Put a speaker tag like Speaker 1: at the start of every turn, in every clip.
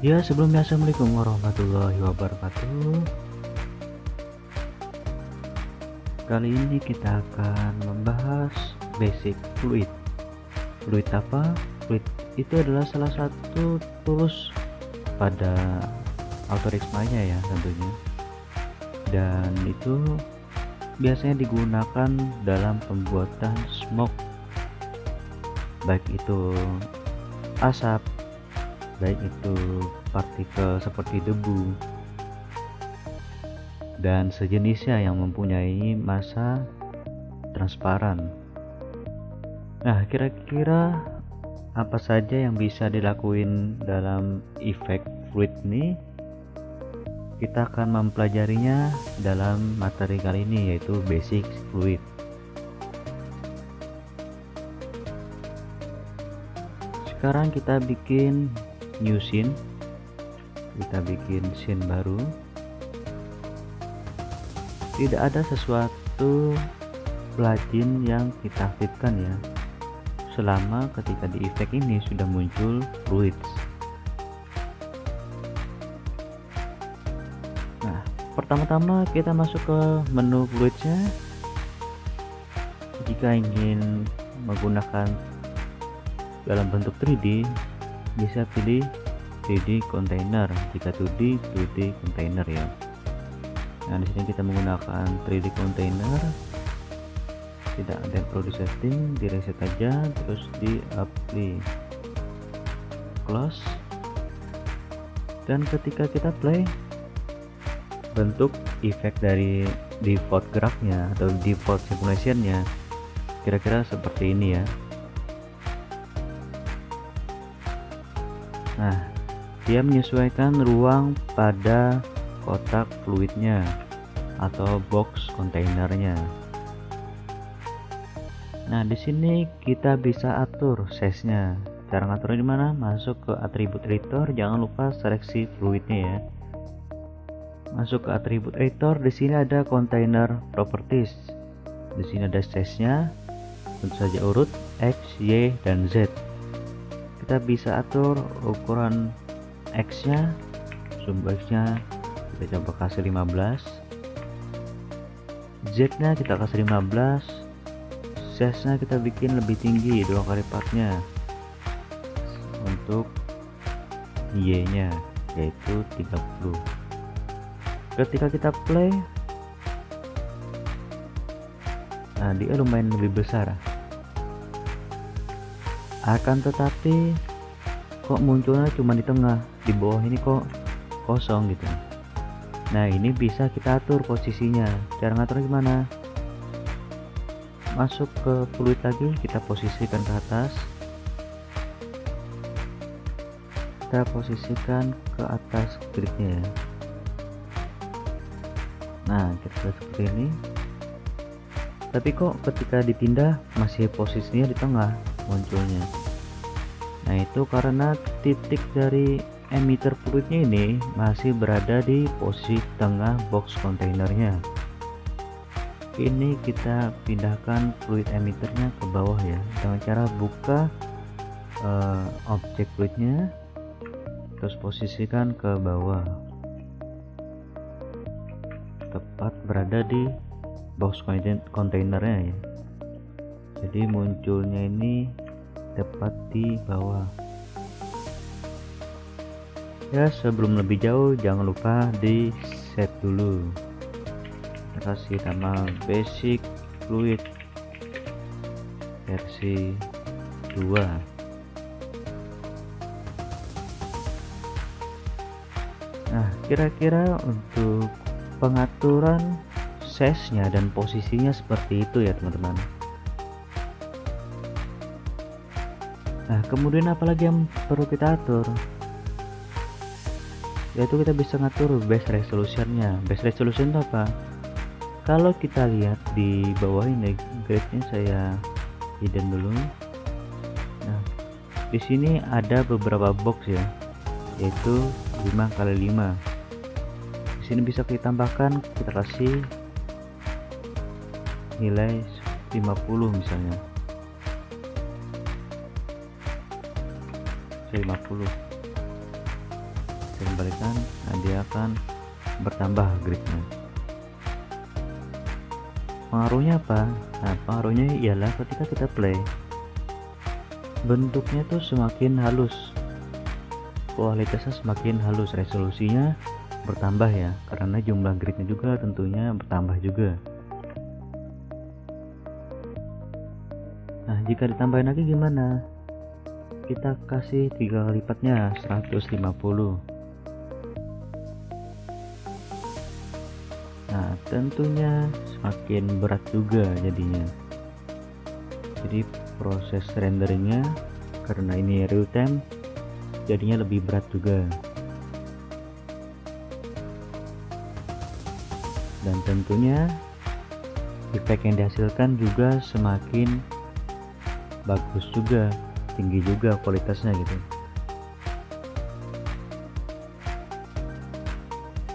Speaker 1: Ya, sebelumnya assalamualaikum warahmatullahi wabarakatuh. Kali ini kita akan membahas basic fluid. Fluid apa? Fluid itu adalah salah satu tools pada Autorismanya ya tentunya. Dan itu biasanya digunakan dalam pembuatan smoke, baik itu asap, baik itu partikel seperti debu dan sejenisnya yang mempunyai massa transparan. Nah, kira-kira apa saja yang bisa dilakuin dalam efek fluid ini? Kita akan mempelajarinya dalam materi kali ini, yaitu basic fluid. Sekarang kita bikin new scene, kita bikin scene baru. Tidak ada sesuatu plugin yang kita aktifkan ya, selama ketika di efek ini sudah muncul fluids. Nah, pertama-tama kita masuk ke menu fluidsnya. Jika ingin menggunakan dalam bentuk 3D, bisa pilih 3D container. Jika 2D, 2D container ya. Nah, di sini kita menggunakan 3D container. Tidak ada yang perlu di setting, di reset aja, terus di apply, close. Dan ketika kita play, bentuk efek dari default geraknya atau default simulationnya kira-kira seperti ini ya. Nah, dia menyesuaikan ruang pada kotak fluidnya atau box kontainernya. Nah, di sini kita bisa atur size-nya. Cara ngaturnya di mana? Masuk ke atribut editor, jangan lupa seleksi fluidnya ya. Masuk ke atribut editor, di sini ada container properties. Di sini ada size-nya, tentu saja urut X, Y, dan Z. Kita bisa atur ukuran X-nya, zoom X-nya kita coba kasih 15, Z-nya kita kasih 15, size-nya kita bikin lebih tinggi 2 kali lipatnya. Untuk Y-nya yaitu 30. Ketika kita play, nah dia lumayan lebih besar. Akan tetapi kok munculnya cuma di tengah, di bawah ini kok kosong gitu. Nah, ini bisa kita atur posisinya. Cara ngaturnya gimana? Masuk ke fluid lagi, kita posisikan ke atas, kita posisikan ke atas gridnya. Nah, kita seperti ini. Tapi kok ketika dipindah masih posisinya di tengah munculnya. Nah, itu karena titik dari emitter fluidnya ini masih berada di posisi tengah box kontainernya. Ini kita pindahkan fluid emitternya ke bawah ya, dengan cara buka objek fluidnya, terus posisikan ke bawah, tepat berada di box kontainernya ya. Jadi munculnya ini tepat di bawah ya. Sebelum lebih jauh jangan lupa di set dulu, kita kasih nama basic fluid versi 2. Nah, kira-kira untuk pengaturan size-nya dan posisinya seperti itu ya teman-teman. Nah, kemudian apalagi yang perlu kita atur, yaitu kita bisa ngatur base resolutionnya. Base resolution itu apa? Kalau kita lihat di bawah ini, gridnya saya hidden dulu. Nah, di sini ada beberapa box ya, yaitu 5x5. Di sini bisa kita tambahkan, kita kasih nilai 50 misalnya. 50. kita kembalikan, nah dia akan bertambah gridnya. Pengaruhnya apa? Nah, pengaruhnya ialah ketika kita play, bentuknya tuh semakin halus, kualitasnya semakin halus, resolusinya bertambah ya, karena jumlah gridnya juga tentunya bertambah juga. Nah, jika ditambahin lagi gimana? Kita kasih 3 kali lipatnya, 150. Nah, tentunya semakin berat juga jadinya. Jadi proses renderingnya karena ini real time jadinya lebih berat juga. Dan tentunya efek yang dihasilkan juga semakin bagus juga, tinggi juga kualitasnya gitu.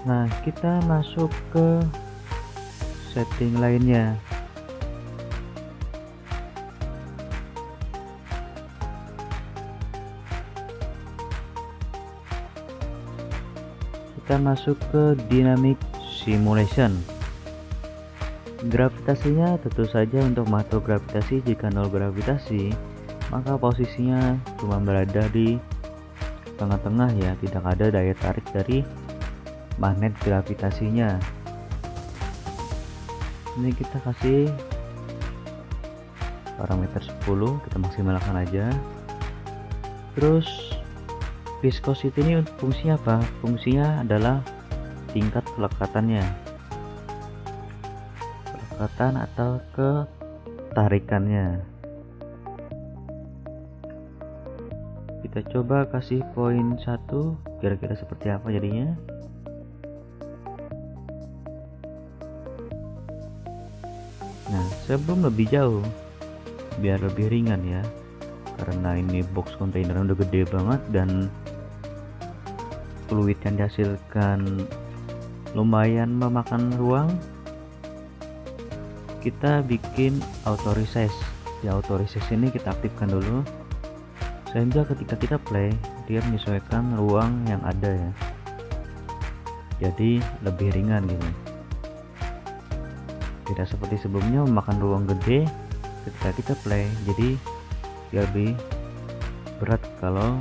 Speaker 1: Nah, kita masuk ke setting lainnya. Kita masuk ke dynamic simulation. Gravitasinya tentu saja untuk makro gravitasi, jika nol gravitasi maka posisinya cuma berada di tengah-tengah ya, tidak ada daya tarik dari magnet gravitasinya. Ini kita kasih parameter 10, kita maksimalkan aja. Terus viscosity ini fungsinya apa? Fungsinya adalah tingkat kelekatannya, kelekatan atau ketarikannya. Kita coba kasih poin 1, kira-kira seperti apa jadinya. Nah, sebelum lebih jauh, biar lebih ringan ya, karena ini box container udah gede banget dan fluid yang dihasilkan lumayan memakan ruang, kita bikin auto resize. Di auto resize ini kita aktifkan dulu, sehingga ketika kita play dia menyesuaikan ruang yang ada ya, jadi lebih ringan gitu. Tidak seperti sebelumnya memakan ruang gede ketika kita play, jadi dia lebih berat kalau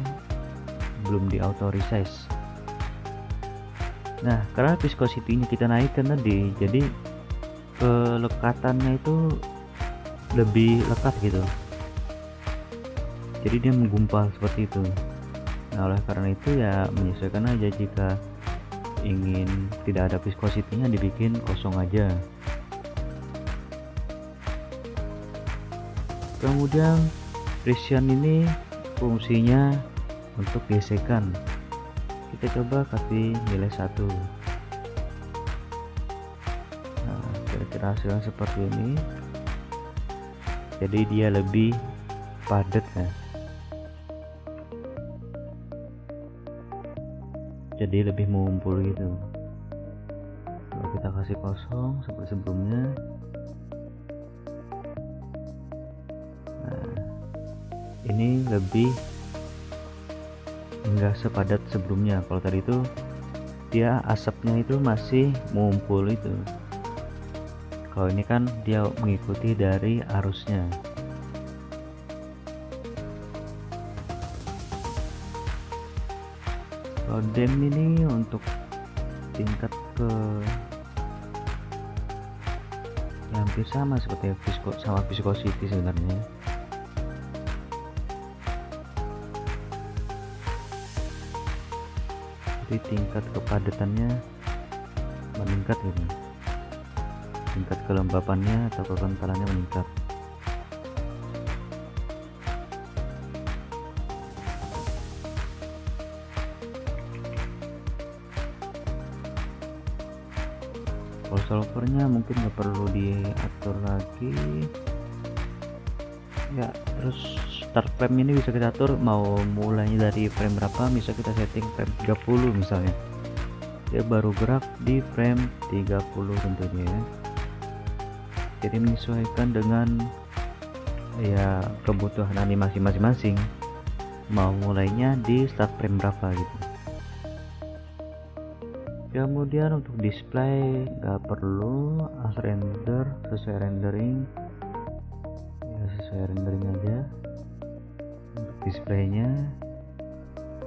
Speaker 1: belum di auto resize. Nah, karena viscosity-nya kita naikkan tadi, jadi kelekatannya itu lebih lekat gitu, jadi dia menggumpal seperti itu. Nah, oleh karena itu ya menyesuaikan aja, jika ingin tidak ada viscosity-nya dibikin kosong aja. Kemudian precision ini fungsinya untuk gesekan. Kita coba kasih nilai 1. Nah, kira-kira hasilnya seperti ini. Jadi dia lebih padat ya, jadi lebih mengumpul gitu. Kalau kita kasih kosong seperti sebelumnya, ini lebih enggak sepadat sebelumnya. Kalau tadi itu dia asapnya itu masih mengumpul itu, kalau ini kan dia mengikuti dari arusnya. Kalau dam ini untuk tingkat ke ya, hampir sama seperti viscosity sebenarnya. Jadi tingkat kepadatannya meningkat gitu, tingkat kelembapannya atau kekentalannya meningkat. Kalau solvernya mungkin nggak perlu diatur lagi ya. Terus start frame ini bisa kita atur mau mulainya dari frame berapa, bisa kita setting frame 30 misalnya, dia baru gerak di frame 30 tentunya ya. Jadi menyesuaikan dengan ya kebutuhan animasi masing-masing, mau mulainya di start frame berapa gitu. Kemudian untuk display nggak perlu, as render sesuai rendering ya, sesuai rendering aja untuk displaynya.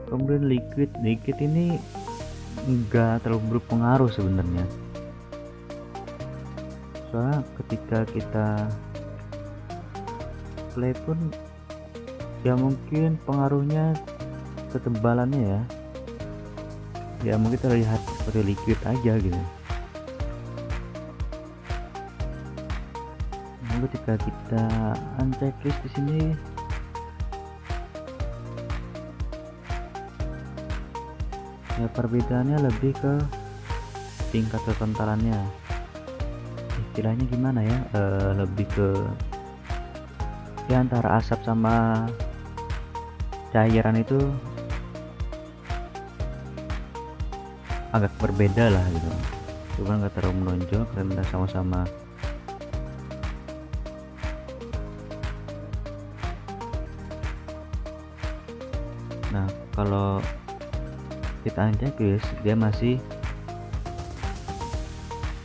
Speaker 1: Kemudian liquid ini nggak terlalu berpengaruh sebenarnya, soalnya ketika kita play pun ya mungkin pengaruhnya ketebalannya ya mungkin terlihat seperti liquid aja gitu. Lalu ketika kita unchecklist di sini ya perbedaannya lebih ke tingkat kekentalannya, istilahnya gimana ya, lebih ke ya antara asap sama cairan itu agak berbeda lah gitu, cuman nggak terlalu menonjol karena sama-sama nah kalau kita unchecklist dia masih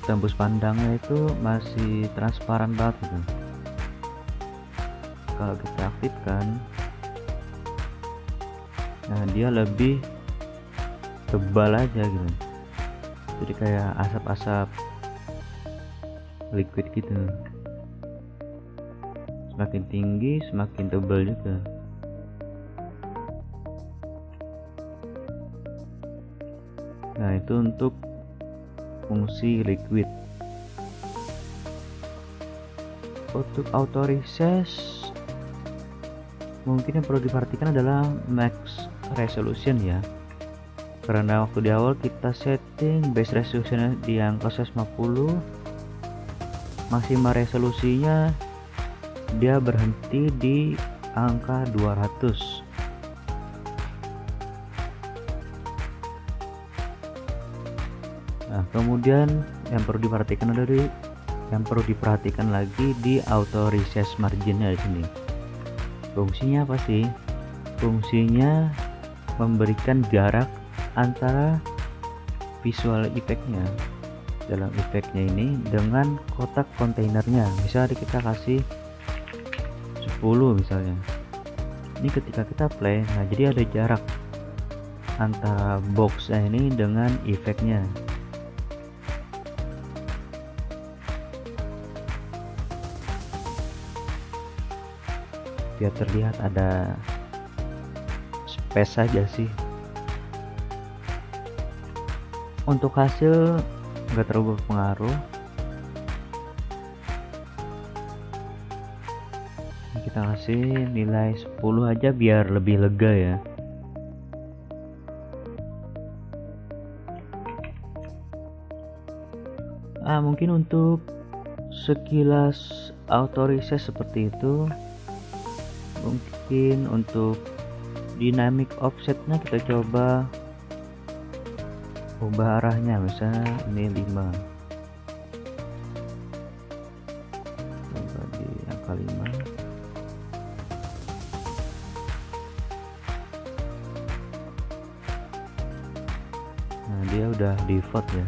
Speaker 1: tembus pandangnya itu masih transparan banget gitu. Kalau kita aktifkan nah dia lebih tebal aja gitu, jadi kayak asap-asap liquid gitu, semakin tinggi semakin tebal juga. Nah itu untuk fungsi liquid. Untuk auto resize mungkin yang perlu diperhatikan adalah max resolution ya, karena waktu di awal kita setting base resolution di angka 150, maksimal resolusinya dia berhenti di angka 200. Nah kemudian yang perlu diperhatikan lagi di auto resize marginnya di sini. Fungsinya apa sih? Fungsinya memberikan jarak antara visual efeknya dalam efeknya ini dengan kotak kontainernya. Misalnya kita kasih 10 misalnya, ini ketika kita play, nah jadi ada jarak antara boxnya ini dengan efeknya. Biar terlihat ada space saja sih. Untuk hasil nggak terlalu berpengaruh, kita kasih nilai 10 aja biar lebih lega ya. Mungkin untuk sekilas auto resize seperti itu. Mungkin untuk dynamic offsetnya kita coba ubah arahnya, misalnya ini 5, coba di angka 5. Nah dia udah default ya.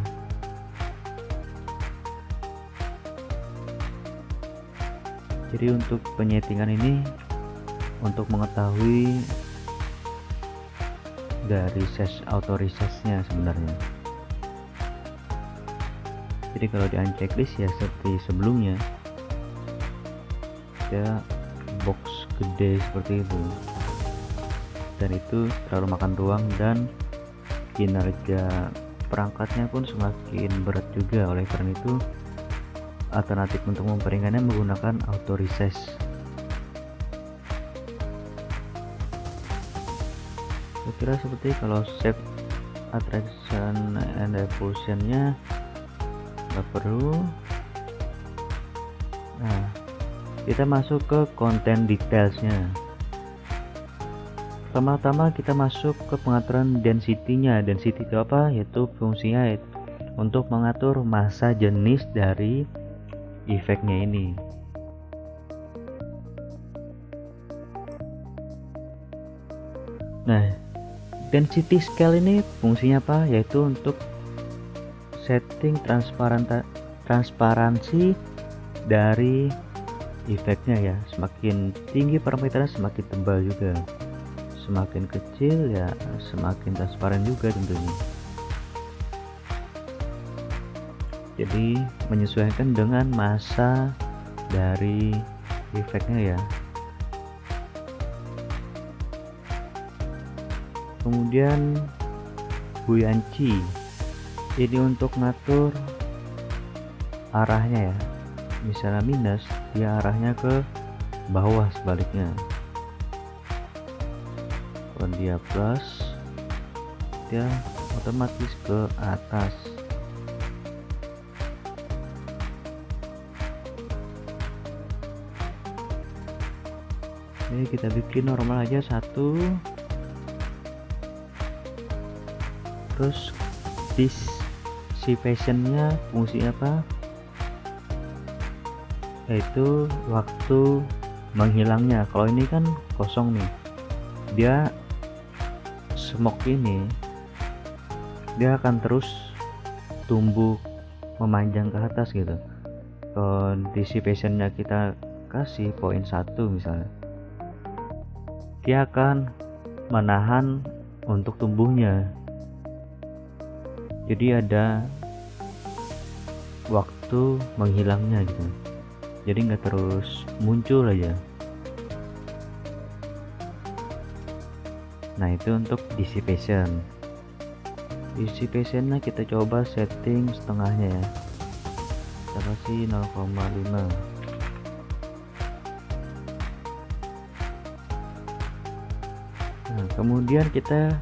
Speaker 1: Jadi untuk penyetingan ini untuk mengetahui dari auto resize nya sebenarnya. Jadi kalau di unchecklist ya seperti sebelumnya, ya box gede seperti itu, dan itu terlalu makan ruang dan kinerja perangkatnya pun semakin berat juga. Oleh karena itu alternatif untuk memperingannya menggunakan auto resize. Saya kira seperti kalau shape attraction and repulsion nya nggak perlu. Nah kita masuk ke content details nya. Pertama-tama kita masuk ke pengaturan density nya. Density itu apa? Yaitu fungsinya untuk mengatur massa jenis dari efeknya ini. Nah density scale ini fungsinya apa? Yaitu untuk setting transparansi dari efeknya ya. Semakin tinggi parameternya semakin tebal juga, semakin kecil ya semakin transparan juga tentunya. Jadi menyesuaikan dengan masa dari efeknya ya. Kemudian buoyancy ini untuk ngatur arahnya ya. Misalnya minus, dia arahnya ke bawah sebaliknya. Kalau dia plus, dia otomatis ke atas. Ini kita bikin normal aja 1. Terus dissipationnya fungsi apa? Yaitu waktu menghilangnya. Kalau ini kan kosong nih, dia smoke ini dia akan terus tumbuh memanjang ke atas gitu. Kalau dissipationnya kita kasih poin 1 misalnya, dia akan menahan untuk tumbuhnya. Jadi ada waktu menghilangnya gitu, jadi nggak terus muncul aja. Nah itu untuk dissipation. Dissipationnya kita coba setting setengahnya ya, kita kasih 0,5. Nah kemudian kita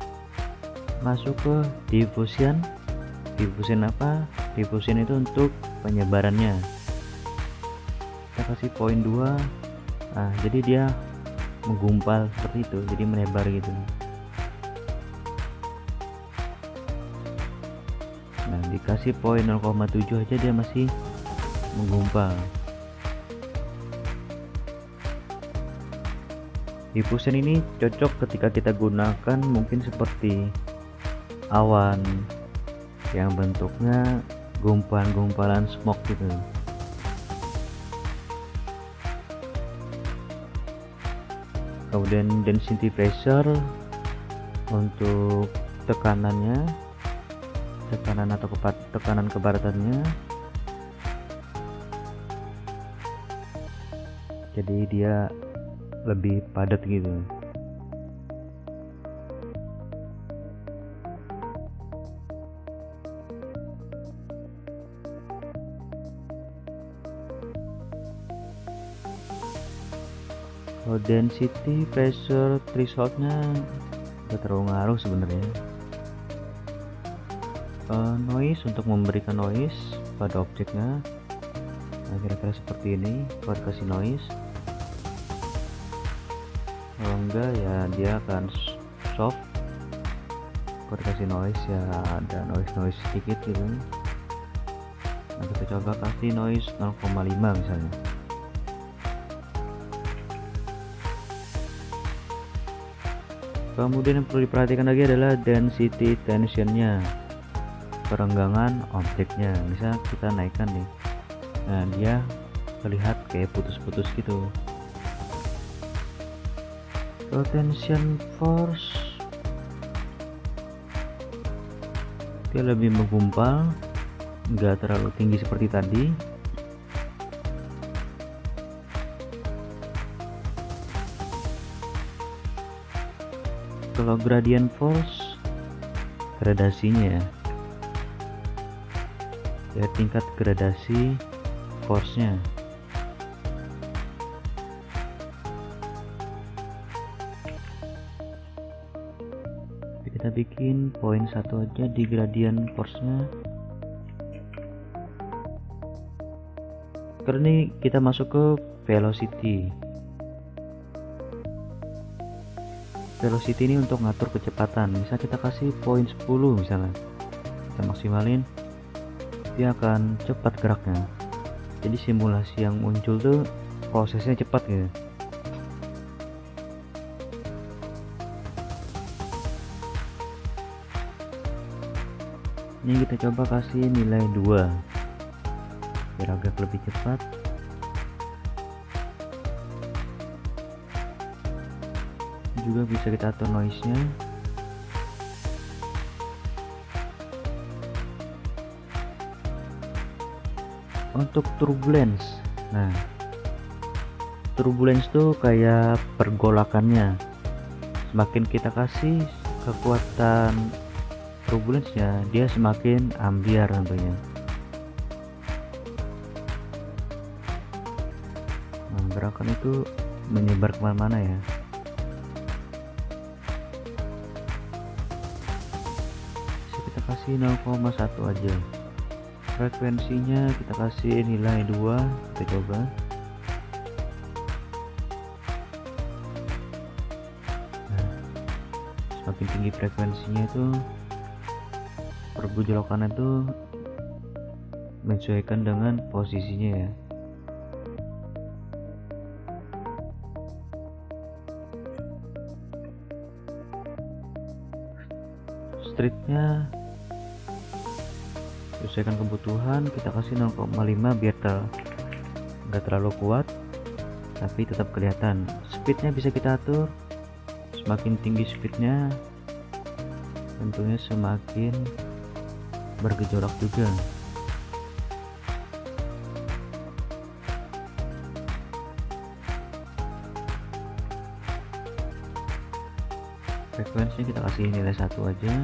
Speaker 1: masuk ke diffusion. Diffusion apa? Diffusion itu untuk penyebarannya. Kita kasih poin 2. Nah jadi dia menggumpal seperti itu, jadi menebar gitu. Nah dikasih poin 0,7 aja dia masih menggumpal. Diffusion ini cocok ketika kita gunakan mungkin seperti awan yang bentuknya gumpalan-gumpalan smoke gitu. Kemudian density pressure untuk tekanannya, tekanan atau tekanan kepadatannya. Jadi dia lebih padat gitu. Kalau density pressure thresholdnya gak terlalu ngaruh sebenarnya. Noise untuk memberikan noise pada objeknya, nah kira-kira seperti ini. Kalau dikasih noise, kalau enggak ya dia akan soft. Kalau dikasih noise ya ada noise sedikit gitu. Nah kita coba kasih noise 0,5 misalnya. Kemudian yang perlu diperhatikan lagi adalah density tensionnya, perenggangan objeknya. Misal kita naikkan nih, nah dia terlihat kayak putus-putus gitu. Kalau tension force, dia lebih menggumpal, nggak terlalu tinggi seperti tadi. Kalau gradient force, gradasinya ya tingkat gradasi force-nya. Kita bikin poin 1 aja di gradient force-nya. Karena ini kita masuk ke velocity. Velocity ini untuk ngatur kecepatan. Misal kita kasih poin 10 misalnya, kita maksimalin, dia akan cepat geraknya. Jadi simulasi yang muncul tuh prosesnya cepat gitu. Ini kita coba kasih nilai 2 biar agak lebih cepat. Juga bisa kita atur noise nya. Untuk turbulence, nah turbulence tuh kayak pergolakannya, semakin kita kasih kekuatan turbulence nya dia semakin ambiar tentunya. Nah, gerakan itu menyebar kemana-mana ya. Bisa kita kasih 0,1 aja. Frekuensinya kita kasih nilai 2, kita coba. Nah, semakin tinggi frekuensinya itu pergolakannya itu menyesuaikan dengan posisinya ya. Streetnya sesuaikan kebutuhan, kita kasih 0,5 biar nggak terlalu kuat tapi tetap kelihatan. Speednya bisa kita atur, semakin tinggi speednya tentunya semakin bergejolak juga. Frekuensinya kita kasih nilai 1 aja.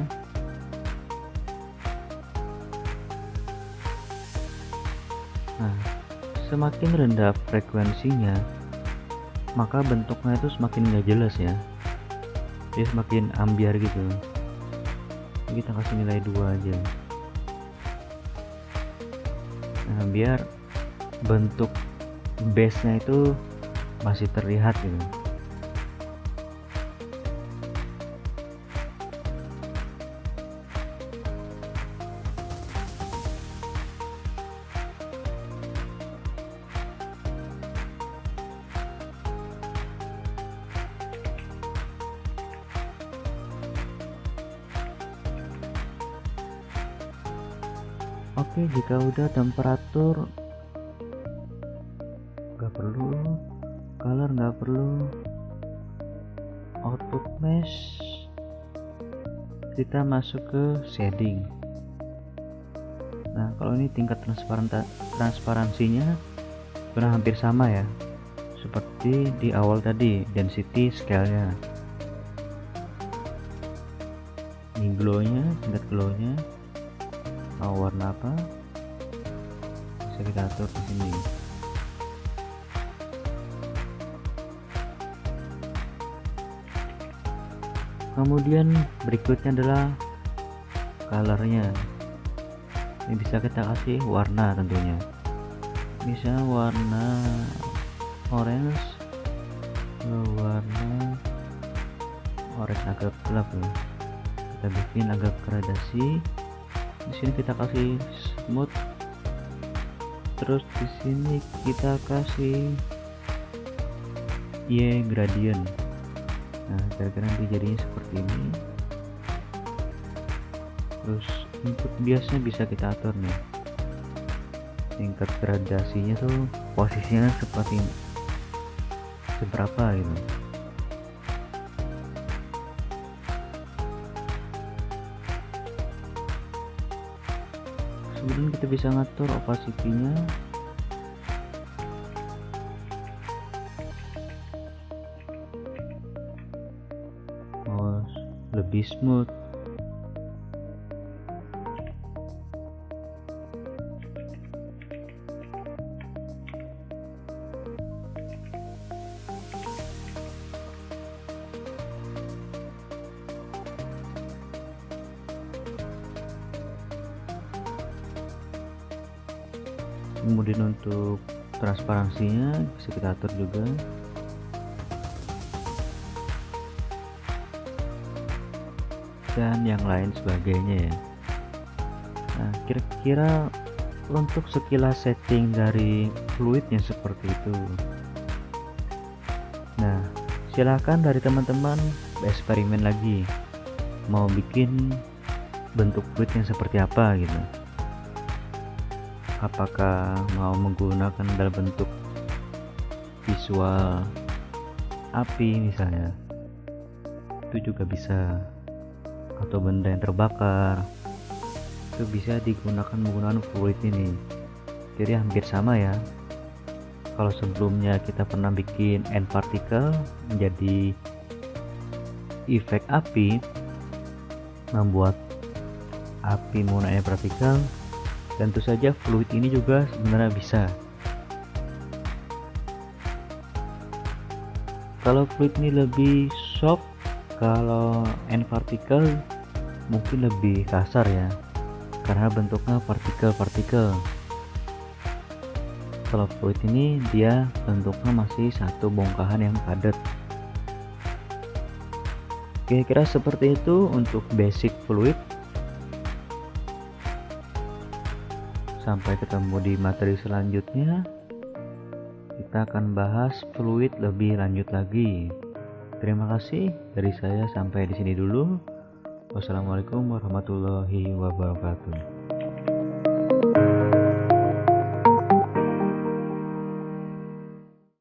Speaker 1: Nah, semakin rendah frekuensinya maka bentuknya itu semakin nggak jelas ya, dia semakin ambiar gitu. Jadi kita kasih nilai 2 aja. Nah, biar bentuk base nya itu masih terlihat gitu. Oke, jika udah temperatur nggak perlu, color nggak perlu, output mesh kita masuk ke shading. Nah, kalau ini tingkat transparansinya sudah hampir sama ya seperti di awal tadi, density scale nya. Ini glow nya, tingkat glow nya mau warna apa bisa kita atur di sini. Kemudian berikutnya adalah colornya. Ini bisa kita kasih warna tentunya, bisa warna orange, warna orange agak gelap ya. Kita bikin agak gradasi. Di sini kita kasih smooth, terus di sini kita kasih gradient. Nah, kira-kira nanti jadinya seperti ini. Terus input biasnya bisa kita atur nih, tingkat gradasinya tuh posisinya seperti seberapa gitu. Kemudian kita bisa ngatur opacity-nya. Oh, lebih smooth. Kemudian untuk transparansinya bisa kita atur juga. Dan yang lain sebagainya ya. Nah, kira-kira untuk sekilas setting dari fluidnya seperti itu. Nah, silahkan dari teman-teman eksperimen lagi, mau bikin bentuk fluidnya seperti apa gitu. Apakah mau menggunakan dalam bentuk visual api misalnya, itu juga bisa, atau benda yang terbakar, itu bisa digunakan menggunakan fluid ini. Jadi hampir sama ya. Kalau sebelumnya kita pernah bikin end particle menjadi efek api, membuat api menggunakan partikel, tentu saja fluid ini juga sebenarnya bisa. Kalau fluid ini lebih soft, kalau end particle mungkin lebih kasar ya, karena bentuknya partikel-partikel. Kalau fluid ini dia bentuknya masih satu bongkahan yang padat. Kira-kira seperti itu untuk basic fluid. Sampai ketemu di materi selanjutnya, kita akan bahas fluid lebih lanjut lagi. Terima kasih dari saya, sampai di sini dulu. Wassalamualaikum warahmatullahi wabarakatuh.